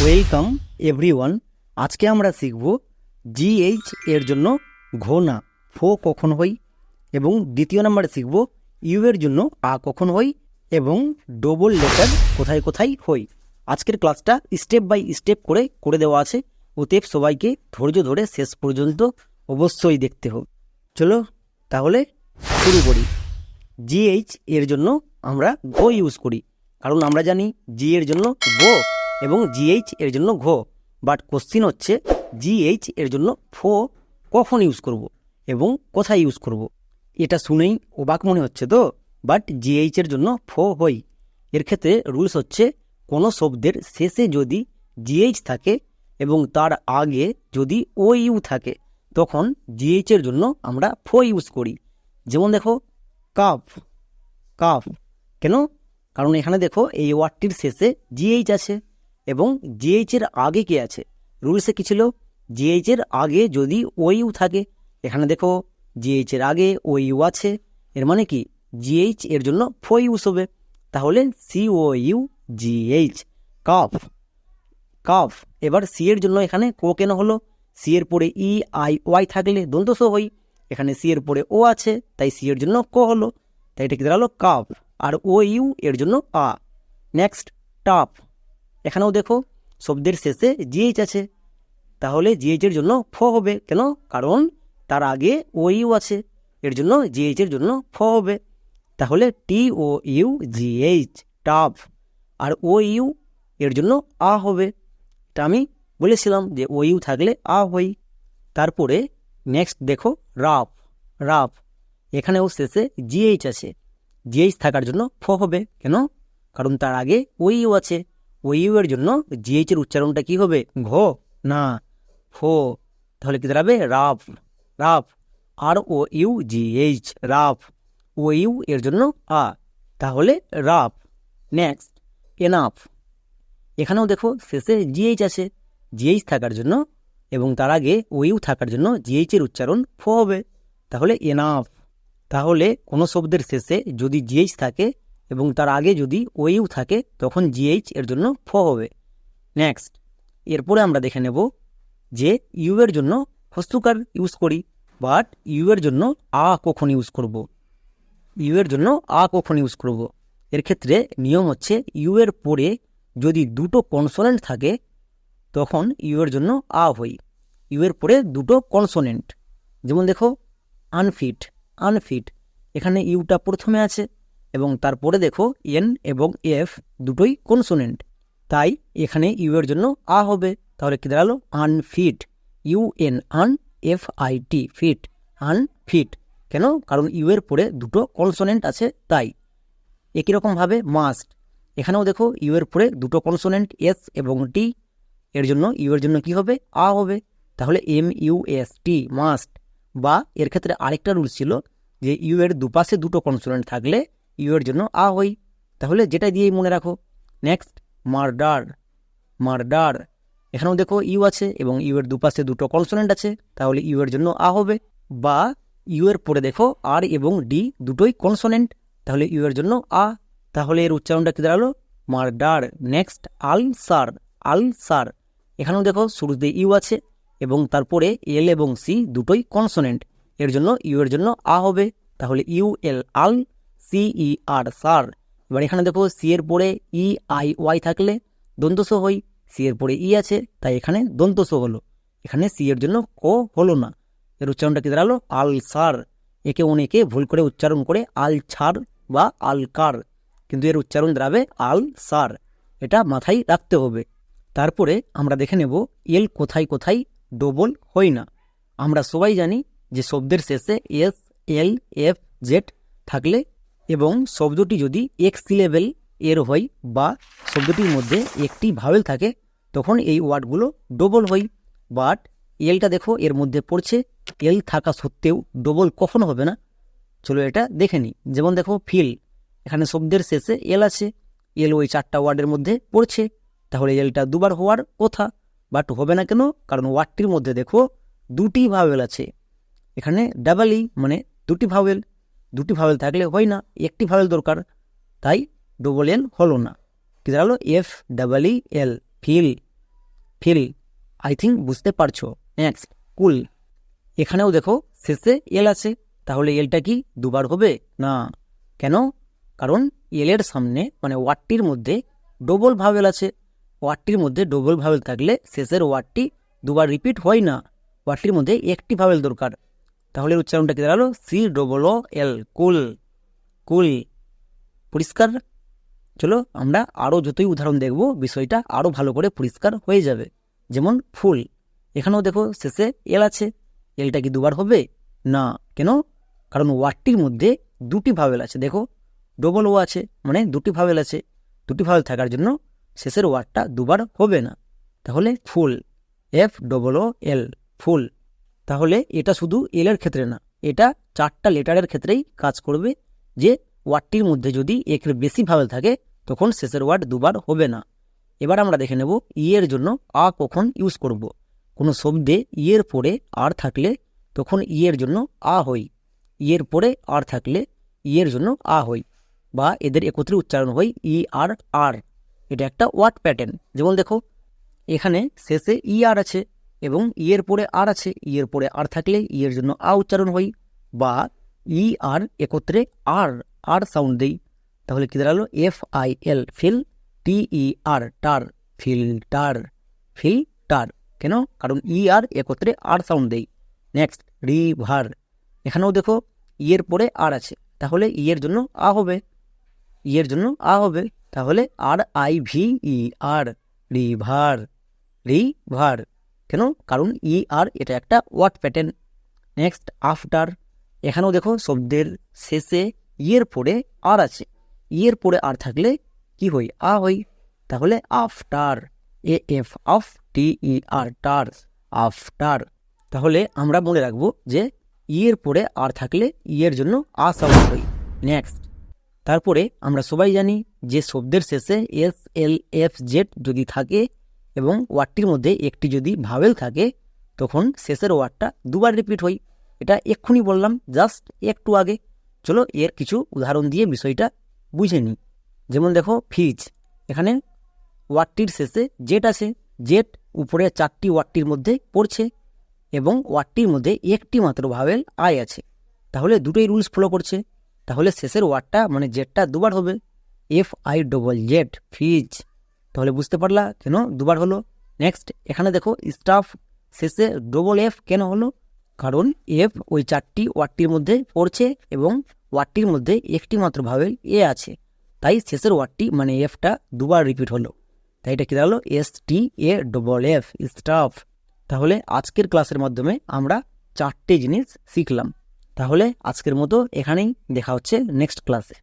Welcome everyone. আজকে আমরা শিখব জিএইচ এর জন্য ঘ না ফো কখন হয়, এবং দ্বিতীয় নাম্বারে শিখব ইউ এর জন্য আ কখন হয় এবং ডবল লেটার কোথায় কোথায় হয়। আজকের ক্লাসটা স্টেপ বাই স্টেপ করে দেওয়া আছে, অতএব সবাইকে ধৈর্য ধরে শেষ পর্যন্ত অবশ্যই দেখতে হবে। চলো তাহলে শুরু করি। জিএইচ এর জন্য আমরা গো ইউজ করি, কারণ আমরা জানি জি এর জন্য গো এবং জিএইচ এর জন্য ঘ। বাট কোশ্চিন হচ্ছে জিএইচ এর জন্য ফো কখন ইউজ করব এবং কোথায় ইউজ করব। এটা শুনেই অবাক মনে হচ্ছে তো, বাট জিএইচ এর জন্য ফো হই। এর ক্ষেত্রে রুলস হচ্ছে কোনো শব্দের শেষে যদি জিএইচ থাকে এবং তার আগে যদি ও ইউ থাকে, তখন জিএইচ এর জন্য আমরা ফো ইউজ করি। যেমন দেখো কাপ, কাপ কেন? কারণ এখানে দেখো এই ওয়ার্ডটির শেষে জিএইচ আছে এবং জিএইচ এর আগে কে আছে? রুলসে কি ছিল? জিএইচ এর আগে যদি ও ইউ থাকে। এখানে দেখো জিএইচ এর আগে ও ইউ আছে, এর মানে কি জিএইচ এর জন্য ফো ইউজ হবে। তাহলে C O U G H, cough, cough. এবার সি এর জন্য এখানে কো কেন হলো? সি এর পরে ই আই ওয়াই থাকলে দন্তস হই, এখানে সি এর পরে ও আছে তাই সি এর জন্য কো হলো, তাই এটা কি দাঁড়ালো কাফ। আর ও ইউ এর জন্য আ। নেক্সট টাপ, এখানেও দেখো শব্দের শেষে জিএইচ আছে, তাহলে জিএইচ এর জন্য ফ হবে। কেন? কারণ তার আগে ও ইউ আছে, এর জন্য জিএইচ এর জন্য ফ হবে। তাহলে টি ও ইউ জিএইচ, টাপ। আর ও ইউ এর জন্য আ হবে। এটা আমি বলেছিলাম যে ও ইউ থাকলে আ হই। তারপরে নেক্সট দেখো রাফ, রাফ। এখানেও শেষে জিএইচ আছে, জিএইচ থাকার জন্য ফ হবে। কেন? কারণ তার আগে ও ইউ আছে, ও ইউ এর জন্য জিএইচ এর উচ্চারণটা কি হবে? ঘ না ফো। তাহলে কি দাঁড়াবে? Rough, rough. আর O U G H, rough. O U এর জন্য আ, তাহলে রাফ। নেক্সট এনাফ, এখানেও দেখো শেষে জিএইচ আছে, জিএইচ থাকার জন্য এবং তার আগে ও ইউ থাকার জন্য জিএইচ এর উচ্চারণ ফ হবে। তাহলে এনাফ। তাহলে কোনো শব্দের শেষে যদি জিএইচ থাকে এবং তার আগে যদি ও ইউ থাকে, তখন জিএইচ এর জন্য ফ হবে। নেক্সট এরপরে আমরা দেখে নেব যে ইউ এর জন্য হস্তুকার ইউজ করি, বাট ইউ এর জন্য আ কখন ইউজ করব। ইউ এর জন্য আ কখন ইউজ করব? এর ক্ষেত্রে নিয়ম হচ্ছে ইউ এর পরে যদি দুটো কনসোনেন্ট থাকে, তখন ইউ এর জন্য আ হই। ইউ এর পরে দুটো কনসোনেন্ট, যেমন দেখো আনফিট, আনফিট। এখানে ইউটা প্রথমে আছে এবং তারপরে দেখো এন এবং এফ দুটোই কনসোনেন্ট, তাই এখানে ইউ এর জন্য আ হবে। তাহলে কি দাঁড়ালো? Unfit, U N un F I T, fit, unfit. কেন? কারণ ইউ এর পরে দুটো কনসোনেন্ট আছে তাই। একই রকমভাবে মাস্ট, এখানেও দেখো ইউ এর পরে দুটো কনসোনেন্ট এস এবং টি, এর জন্য ইউ এর জন্য কি হবে? আ হবে। তাহলে M U S T, must. বা এর ক্ষেত্রে আরেকটা রুল ছিল যে ইউ এর দুপাশে দুটো কনসোনেন্ট থাকলে ইউ এর জন্য আ হই। তাহলে যেটা দিয়েই মনে রাখো। Next murder, murder. এখানেও দেখো ইউ আছে এবং ইউ এর দুপাশে দুটো কনসোনেন্ট আছে, তাহলে ইউ এর জন্য আ হবে। বা ইউ এর পরে দেখো আর এবং ডি দুটোই কনসোনেন্ট, তাহলে ইউ এর জন্য আ। তাহলে এর উচ্চারণটা কি দাঁড়ালো? মার্ডার। Next ulcer, ulcer. এখানেও দেখো শুরুতে ইউ আছে এবং তারপরে এল এবং সি দুটোই কনসোনেন্ট, এর জন্য ইউ এর জন্য আ হবে। তাহলে ইউ এল আল, সি ই আর সার। এবার এখানে দেখো সি এর পরে ই আই ওয়াই থাকলে দন্তস হই, সি এর পরে ই আছে তাই এখানে দন্তস হলো, এখানে সি এর জন্য কো হলো না। এর উচ্চারণটা কি দাঁড়ালো? আলসার। একে অনেকে ভুল করে উচ্চারণ করে আলছার বা আলকার, কিন্তু এর উচ্চারণ দাঁড়াবে আলসার। এটা মাথায় রাখতে হবে। তারপরে আমরা দেখে নেব এল কোথায় কোথায় ডবল হয় না। আমরা সবাই জানি যে শব্দের শেষে এস, এল, এফ, জেড থাকলে এবং শব্দটি যদি এক সিলেবেল এর হয় বা শব্দটির মধ্যে একটি ভাওয়েল থাকে, তখন এই ওয়ার্ডগুলো ডবল হয়। বাট এলটা দেখো এর মধ্যে পড়ছে, এল থাকা সত্ত্বেও ডবল কখনো হবে না। চলো এটা দেখে নিই। যেমন দেখো ফিল, এখানে শব্দের শেষে এল আছে, এল ওই চারটা ওয়ার্ডের মধ্যে পড়ছে, তাহলে এলটা দুবার হওয়ার কথা, বাট হবে না কেন? কারণ ওয়ার্ডটির মধ্যে দেখো দুটি ভাওয়েল আছে। এখানে ডাবল ই মানে দুটি ভাওয়েল, দুটি ভাওয়েল থাকলে হয় না, একটি ভাওয়েল দরকার, তাই ডবল এল হলো না। কি দাঁড়ালো? F double E L, feel. Feel, I think বুঝতে পারছো। নেক্সট কুল, এখানেও দেখো শেষে এল আছে, তাহলে এলটা কি দুবার হবে না? কেন? কারণ এলের সামনে মানে ওয়ার্ডটির মধ্যে ডবল ভাওয়েল আছে। ওয়ার্ডটির মধ্যে ডবল ভাওয়েল থাকলে শেষের ওয়ার্ডটি দুবার রিপিট হয় না, ওয়ার্ডটির মধ্যে একটি ভাওয়েল দরকার। তাহলে উচ্চারণটা কি দাঁড়ালো? সি ডবল ও এল, কুল, কুল। পরিষ্কার? চলো আমরা আরও যতই উদাহরণ দেখব বিষয়টা আরও ভালো করে পরিষ্কার হয়ে যাবে। যেমন ফুল, এখানেও দেখো শেষে এল আছে, এলটা কি দুবার হবে না? কেন? কারণ ওয়ার্ডটির মধ্যে দুটি ভাওয়েল আছে, দেখো ডবল ও আছে মানে দুটি ভাওয়েল আছে, দুটি ভাওয়েল থাকার জন্য শেষের ওয়ার্ডটা দুবার হবে না। তাহলে ফুল, এফ ডবল ও এল, ফুল। তাহলে এটা শুধু এলের ক্ষেত্রে না, এটা 4টা লেটারের ক্ষেত্রেই কাজ করবে, যে ওয়ার্ডটির মধ্যে যদি একের বেশি ভাওয়েল থাকে তখন শেষের ওয়ার্ড দুবার হবে না। এবার আমরা দেখে নেব ই এর জন্য আ কখন ইউজ করব। কোনো শব্দে ই এর পরে আর থাকলে তখন ই এর জন্য আ হই, ই এর পরে আর থাকলে ই এর জন্য আ হই, বা এদের একত্রে উচ্চারণ হয় ই আর আর। এটা একটা ওয়ার্ড প্যাটার্ন। যেমন দেখো এখানে শেষে ই আর আছে এবং ই এর পরে আর আছে, ই এর পরে আর থাকলে ই এর জন্য আ উচ্চারণ হই, বা ই আর একত্রে আর আর সাউন্ড দেই। তাহলে কি দাঁড়ালো? এফ আই এল, ফিল, টি ই আর, টার, ফিল্টার, ফিল্টার। কেন? কারণ ই আর একত্রে আর সাউন্ড দেই। নেক্সট রিভার, এখানেও দেখো ই এর পরে আর আছে, তাহলে ই এর জন্য আ হবে, ই এর জন্য আ হবে, তাহলে R I V E R, river, river. কেন? কারণ ই আর এটা একটা ওয়ার্ড প্যাটার্ন। নেক্সট আফটার, এখানেও দেখো শব্দের শেষে ই এর পরে আর আছে, ই এর পরে আর থাকলে কি হই? আ হই, তাহলে আফটার, এ এফ, আফ, টি ই আর, টার, আফটার। তাহলে আমরা মনে রাখবো যে ই এর পরে আর থাকলে ই এর জন্য আ সাউন্ড হই। নেক্সট, তারপরে আমরা সবাই জানি যে শব্দের শেষে এস এল এফ জেড যদি থাকে এবং ওয়ার্ডটির মধ্যে একটি যদি ভাওয়েল থাকে তখন শেষের ওয়ার্ডটা দুবার রিপিট হয়। এটা এক্ষুনি বললাম, জাস্ট একটু আগে। চলো এর কিছু উদাহরণ দিয়ে বিষয়টা বুঝে নিই। যেমন দেখো ফিজ, এখানে ওয়ার্ডটির শেষে জেড আছে, জেড উপরে 4টি ওয়ার্ডটির মধ্যে পড়ছে এবং ওয়ার্ডটির মধ্যে একটি মাত্র ভাওয়েল আই আছে, তাহলে দুটোই রুলস ফলো করছে। তাহলে শেষের ওয়ার্ডটা মানে জেডটা দুবার হবে, এফ আই ডবল জেড, ফিজ। তাহলে বুঝতে পারলা কেন দুবার হলো। নেক্সট, এখানে দেখো স্টাফ, শেষে ডবল এফ কেন হলো? কারণ এফ ওই 4টি ওয়ার্ডটির মধ্যে পড়ছে এবং ওয়ার্ডটির মধ্যে একটি মাত্র ভাওয়েল এ আছে, তাই শেষের ওয়ার্ডটি মানে এফটা দুবার রিপিট হলো। তাই এটা কি দাঁড়ালো? এস টি এ ডবল এফ, স্টাফ। তাহলে আজকের ক্লাসের মাধ্যমে আমরা 4টে জিনিস শিখলাম। তাহলে আজকের মতো এখানেই, দেখা হচ্ছে নেক্সট ক্লাসে।